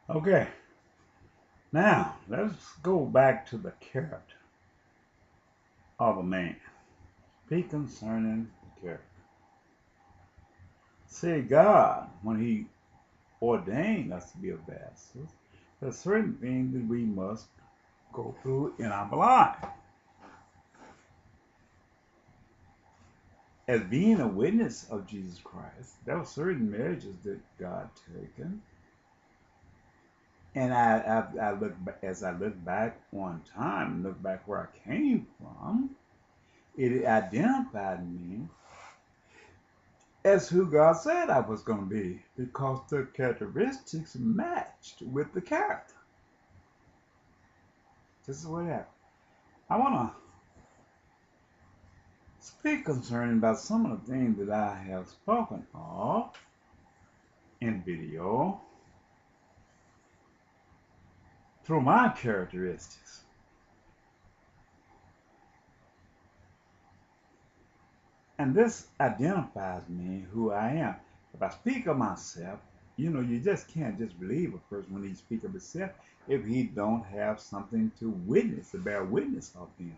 Okay, now let's go back to the character of a man. Speak concerning the character. See, God, when He ordained us to be a vessel, there's certain things that we must go through in our life. As being a witness of Jesus Christ, there were certain measures that God taken. And I look as I look back on time, look back where I came from, it identified me as who God said I was going to be because the characteristics matched with the character. This is what happened. I want to speak concerning about some of the things that I have spoken of in video through my characteristics. And this identifies me who I am. If I speak of myself, you just can't just believe a person when he speaks of himself if he don't have something to witness, to bear witness of him.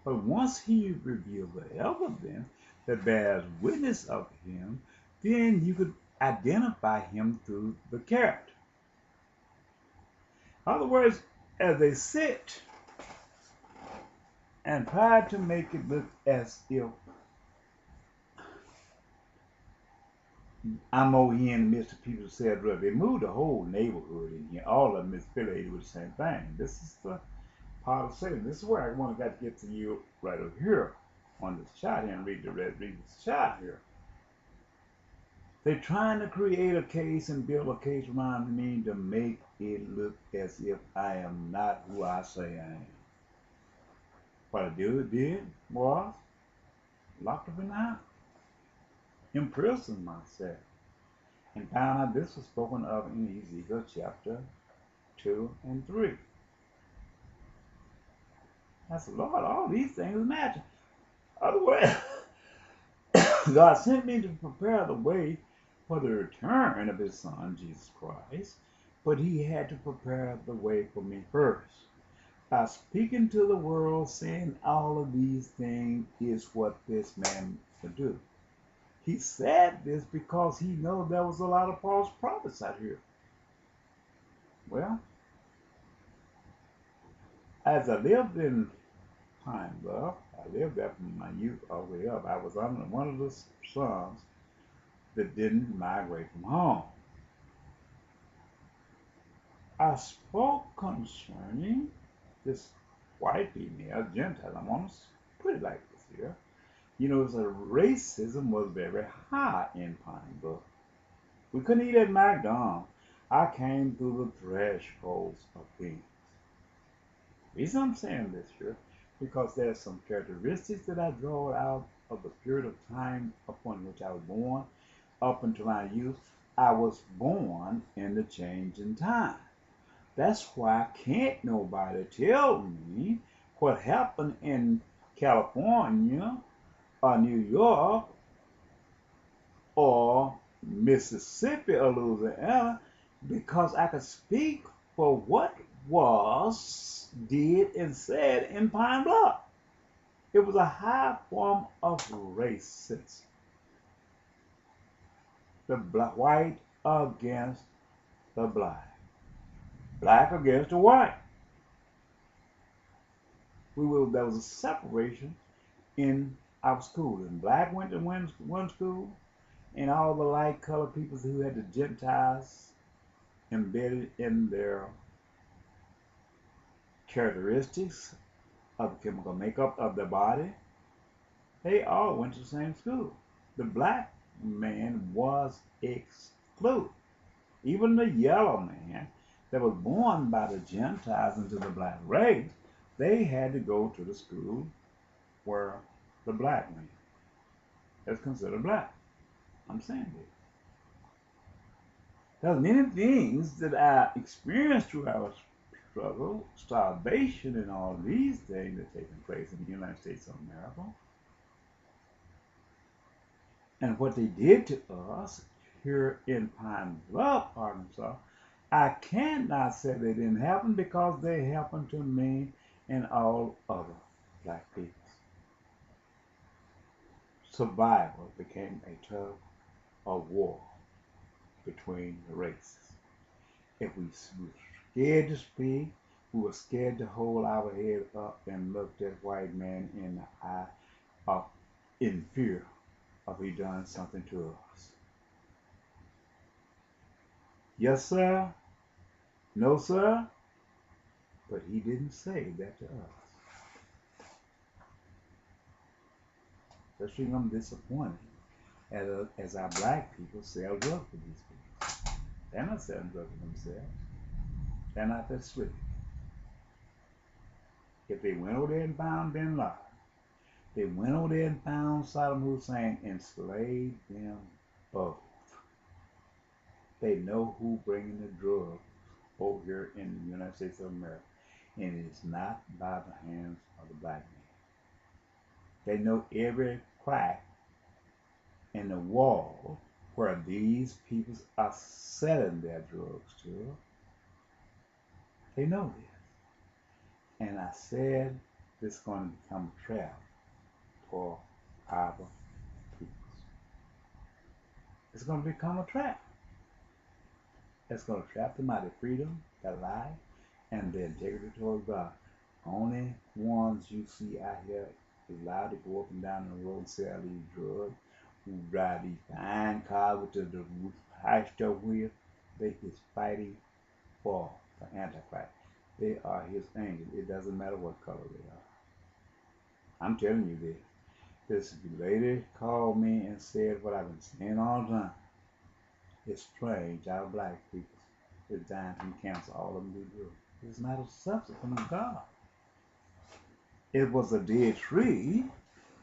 But once he reveals the evidence that bears witness of him, then you could identify him through the character. In other words, as they sit and try to make it look as if I'm over here in the midst of people who said, look, they moved the whole neighborhood in here. All of them is affiliated with the same thing. This is the part of Satan. This is where I want to get to you right over here on this chart here and read this chart here. They're trying to create a case and build a case around me to make it look as if I am not who I say I am. What I did was locked up in the house, imprisoned myself, and found out this was spoken of in Ezekiel chapter 2 and 3. That's the Lord, all these things imagine. Otherwise, God sent me to prepare the way for the return of his son, Jesus Christ, but he had to prepare the way for me first. By speaking to the world, saying all of these things is what this man would do. He said this because he knew there was a lot of false prophets out here. Well, as I lived in Pine Bluff, I lived there from my youth all the way up. I was one of the sons that didn't migrate from home. I spoke concerning this white female, Gentile. I'm going to put it like this here. Racism was very high in Pine Bluff. We couldn't eat at McDonald's. I came through the thresholds of things. The reason I'm saying this here, because there's some characteristics that I draw out of the period of time upon which I was born, up until my youth. I was born in the change in time. That's why can't nobody tell me what happened in California or New York or Mississippi or Louisiana, because I could speak for what was, did, and said in Pine Bluff. It was a high form of racism. The white against the black. Black against the white. There was a separation in our school. And black went to one school, and all the light colored people who had the Gentiles embedded in their characteristics of the chemical makeup of their body, they all went to the same school. The black man was excluded. Even the yellow man that was born by the Gentiles into the black race, they had to go to the school where the black man is considered black. I'm saying this. There's many things that I experienced through our struggle, starvation, and all these things that are taking place in the United States of America. And what they did to us here in Pine Bluff, Arkansas, I cannot say they didn't happen because they happened to me and all other black people. Survival became a tug of war between the races. If we were scared to speak, we were scared to hold our head up and look that white man in the eye of, in fear of he done something to us. Yes, sir. No, sir. But he didn't say that to us. Especially I'm disappointed as our black people sell drugs for these people. They're not selling drugs for themselves. They're not that slick. If they went over there and found Bin Laden, they went over there and found Saddam Hussein, enslaved them both. They know who bringing the drugs over here in the United States of America, and it is not by the hands of the black man. They know every crack in the wall where these people are selling their drugs to. They know this. And I said this is going to become a trap for our people. It's going to become a trap. It's going to trap them out of freedom, their life, and their integrity towards God. Only ones you see out here allowed to go up and down the road and sell these drugs, who drive these fine cars with the high stuff wheel, they is fighting for the Antichrist. They are his angels. It doesn't matter what color they are. I'm telling you this. This lady called me and said what I've been saying all the time. It's strange our black people is dying from cancer. All of them do drugs. It's not a substance from God. It was a dead tree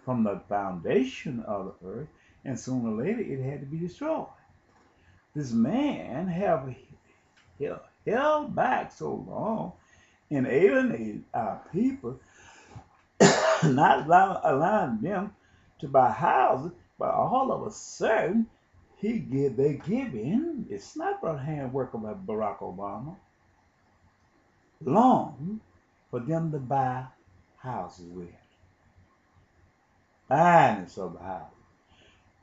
from the foundation of the earth, and sooner or later it had to be destroyed. This man have held back so long and alienated our people, not allowing them to buy houses, but all of a sudden they give in. It's not for handwork of Barack Obama. Long for them to buy houses with. Finance of the house.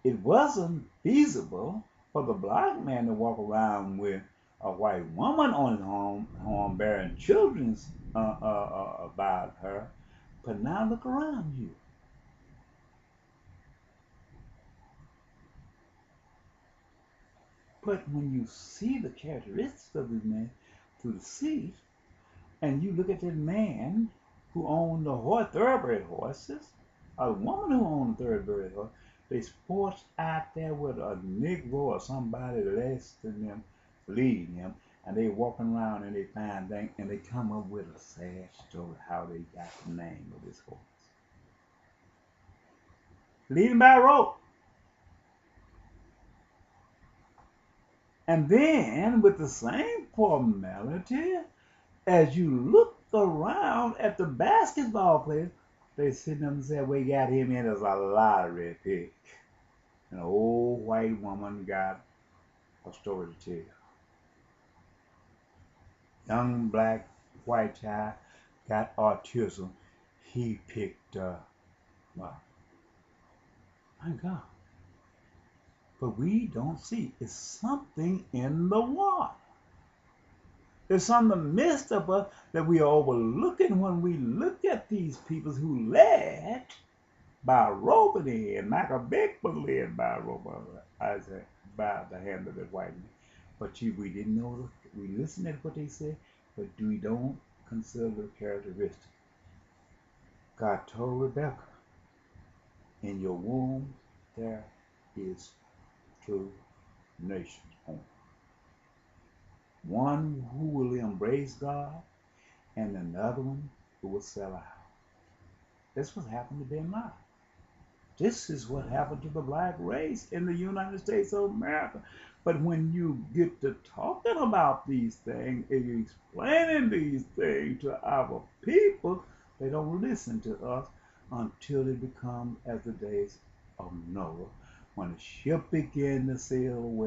It wasn't feasible for the black man to walk around with a white woman on his home bearing children about her. But now look around you. But when you see the characteristics of this man through the seat, and you look at that man who owned the thoroughbred horses, a woman who owned the thoroughbred horse, they sports out there with a Negro or somebody less than them leading them, and they walking around and they find things, and they come up with a sad story how they got the name of this horse. Leading by a rope. And then, with the same formality, as you look around at the basketball players, they sitting there and say, we got him in as a lottery pick. And an old white woman got a story to tell. Young black white child got autism. He picked up. Wow. My God. But we don't see. It's something in the water. There's something in the midst of us that we are overlooking when we look at these people who led by a rope in the hand. Michael Beck was led by a rope by the hand of the white man. But we didn't know. We listened to what they said, but we don't consider the characteristics. God told Rebecca, in your womb there is 2 nations born. One who will embrace God, and another one who will sell out. This was happened to Bin Laden. This is what happened to the black race in the United States of America. But when you get to talking about these things and explaining these things to our people, they don't listen to us until it becomes as the days of Noah, when the ship began to sail away.